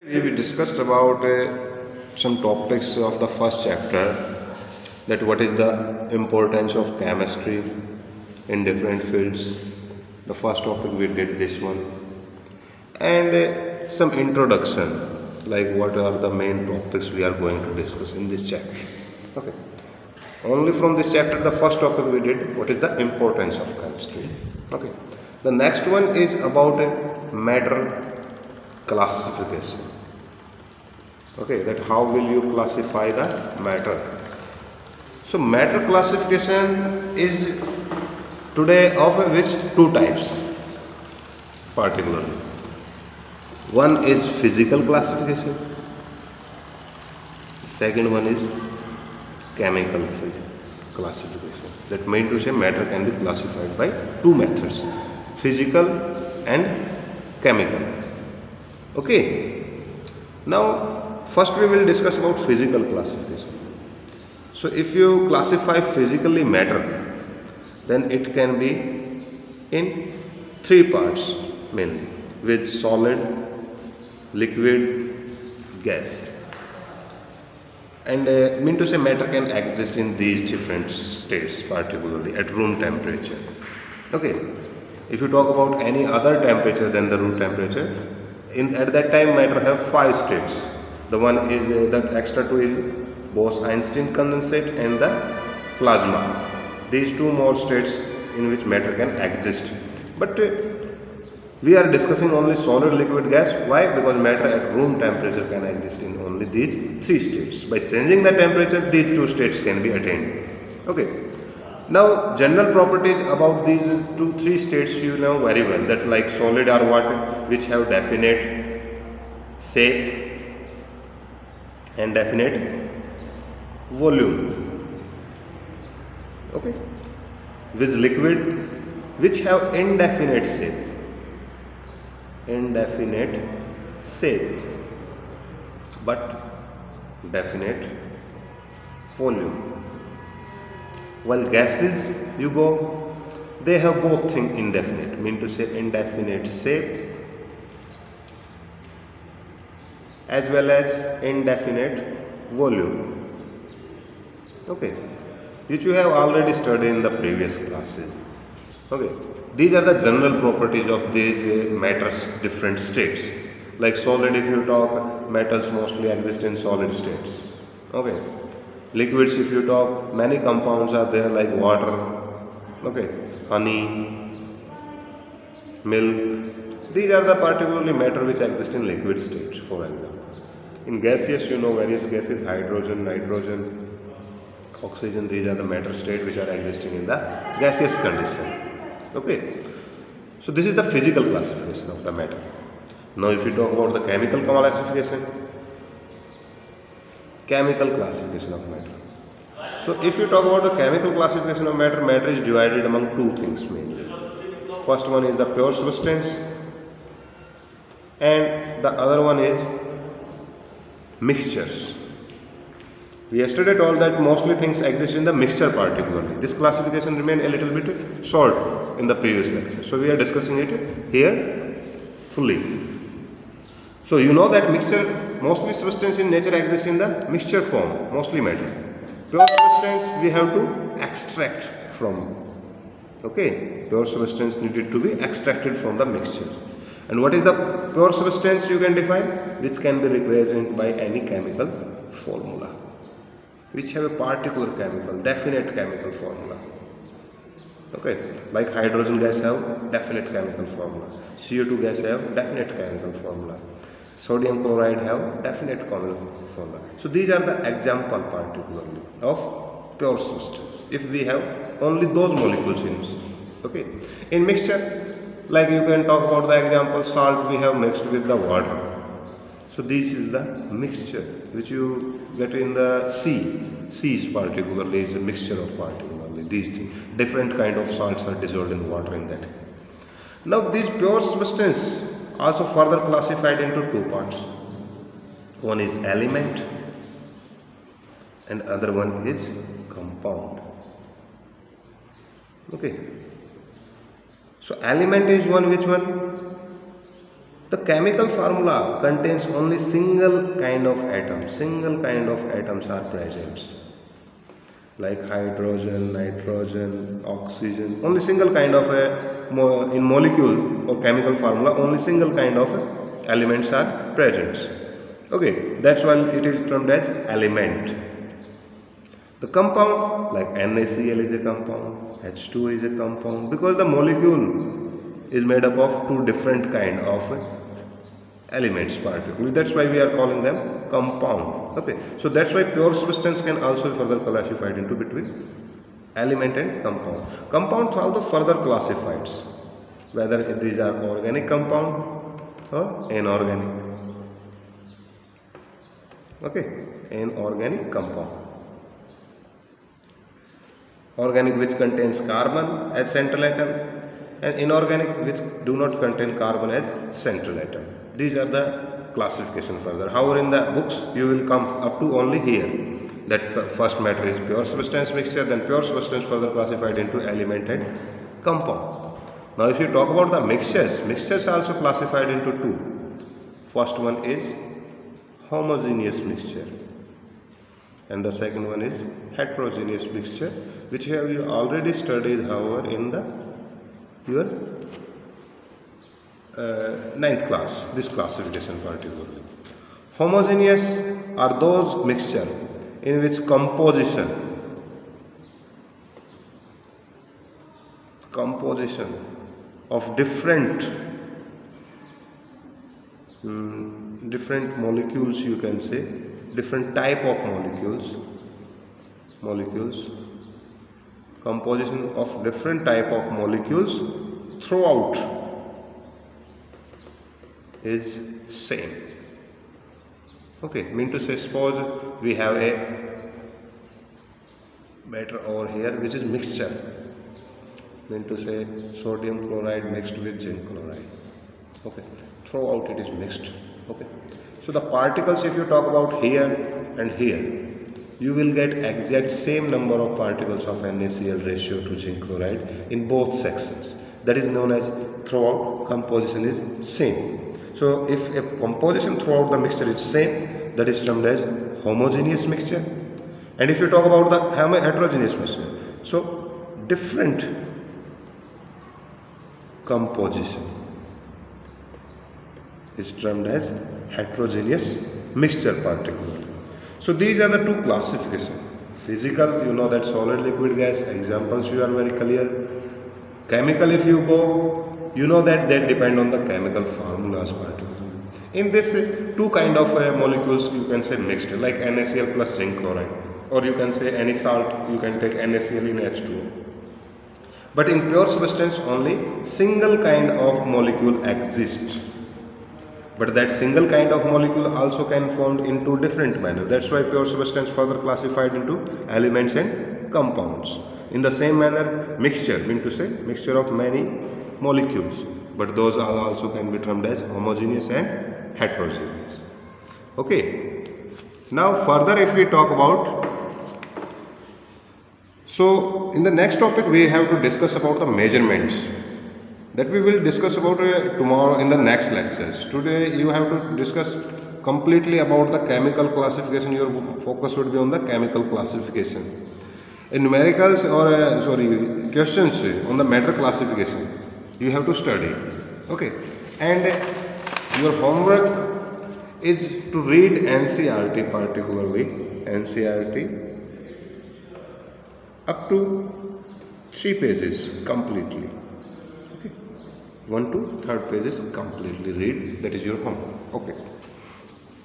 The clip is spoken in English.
We discussed about some topics of the first chapter, that what is the importance of chemistry in different fields. The first topic we did this one, and some introduction, like what are the main topics we are going to discuss in this chapter. Okay. Only from this chapter, the first topic we did, what is the importance of chemistry. Okay. The next one is about matter classification. Okay, that how will you classify the matter. So matter classification is today of which two types particularly. One is physical classification, second one is chemical classification. That means to say matter can be classified by two methods, physical and chemical. Okay, now first we will discuss about physical classification. So if you classify physically matter, then it can be in three parts mainly, with solid, liquid, gas. And mean to say matter can exist in these different states, particularly at room temperature. Okay, if you talk about any other temperature than the room temperature, at that time matter have five states. The one is that extra two is Bose-Einstein condensate and the plasma. These two more states in which matter can exist. But we are discussing only solid, liquid, gas. Why? Because matter at room temperature can exist in only these three states. By changing the temperature, these two states can be attained. Okay. Now, general properties about these three states you know very well. That like solid are what? Which have definite shape and definite volume. Okay. With liquid, which have indefinite shape but definite volume. While gases, you go, they have both things indefinite, mean to say indefinite shape as well as indefinite volume. Okay, which you have already studied in the previous classes. Okay, these are the general properties of these matters different states. Like solid, if you talk, metals mostly exist in solid states. Okay, liquids, if you talk, many compounds are there like water, okay, honey, milk. These are the particularly matter which exist in liquid state, for example. In gaseous, you know various gases, hydrogen, nitrogen, oxygen. These are the matter state which are existing in the gaseous condition. Okay, so this is the physical classification of the matter. Now if you talk about the chemical classification of matter. So if you talk about the chemical classification of matter, matter is divided among two things mainly. First one is the pure substance and the other one is mixtures. We yesterday told that mostly things exist in the mixture particularly. This classification remained a little bit short in the previous lecture. So we are discussing it here fully. So you know that mixture, mostly substance in nature exists in the mixture form, mostly matter. Pure substance we have to extract from. Okay, pure substance needed to be extracted from the mixture. And what is the pure substance you can define? Which can be represented by any chemical formula, which have a particular chemical, definite chemical formula. Okay, like hydrogen gas have definite chemical formula, CO2 gas have definite chemical formula, sodium chloride have definite chemical formula. So these are the example particularly of pure substance. If we have only those molecules in, okay, in mixture, like you can talk about the example salt we have mixed with the water. So this is the mixture which you get in the sea. Seas particularly is a mixture of particularly these things. Different kind of salts are dissolved in water in that. Now this pure substance also further classified into two parts. One is element and other one is compound. Okay. So element is one, which one? The chemical formula contains only single kind of atoms. Single kind of atoms are present, like hydrogen, nitrogen, oxygen. Only single kind of in molecule or chemical formula, only single kind of elements are present. Okay, that's why it is termed as element. The compound, like NaCl is a compound, H2 is a compound, because the molecule is made up of two different kind of elements particularly. That's why we are calling them compound. Okay, so that's why pure substance can also be further classified into between element and compound. Compounds are the further classified, whether these are organic compound or inorganic. Okay, inorganic compound. Organic, which contains carbon as central atom, and inorganic, which do not contain carbon as central atom. These are the classification further. However, in the books you will come up to only here, that first matter is pure substance mixture, then pure substance further classified into element and compound. Now if you talk about the mixtures are also classified into two. First one is homogeneous mixture, and the second one is heterogeneous mixture, which you have already studied, however, in the your 9th class, this classification particularly. Homogeneous are those mixture in which composition of different molecules, you can say different type of molecules, composition of different type of molecules throughout is same. Okay, mean to say, suppose we have a matter over here which is mixture, mean to say sodium chloride mixed with zinc chloride. Okay, throughout it is mixed. Okay, so the particles, if you talk about here and here, you will get exact same number of particles of NaCl ratio to zinc chloride in both sections. That is known as throughout composition is same. So if a composition throughout the mixture is same, that is termed as homogeneous mixture. And if you talk about the heterogeneous mixture, so different composition is termed as heterogeneous mixture particularly. So these are the two classifications. Physical, you know that solid, liquid, gas, examples you are very clear. Chemical, if you go, you know that they depend on the chemical formulas particularly. In this, two kind of molecules you can say mixed, like NaCl plus zinc chloride, or you can say any salt, you can take NaCl in H2O. But in pure substance, only single kind of molecule exists. But that single kind of molecule also can formed into different manner. That's why pure substance further classified into elements and compounds. In the same manner, mixture, mean to say mixture of many molecules, but those are also can be termed as homogeneous and heterogeneous. Okay. Now further, if we talk about, so in the next topic we have to discuss about the measurements, that we will discuss about tomorrow in the next lectures. Today you have to discuss completely about the chemical classification. Your focus would be on the chemical classification. In numericals or questions on the matter classification you have to study. Okay, and your homework is to read NCERT, particularly NCERT up to 3 pages completely. Okay, 1 to 3rd pages completely read. That is your homework. Okay.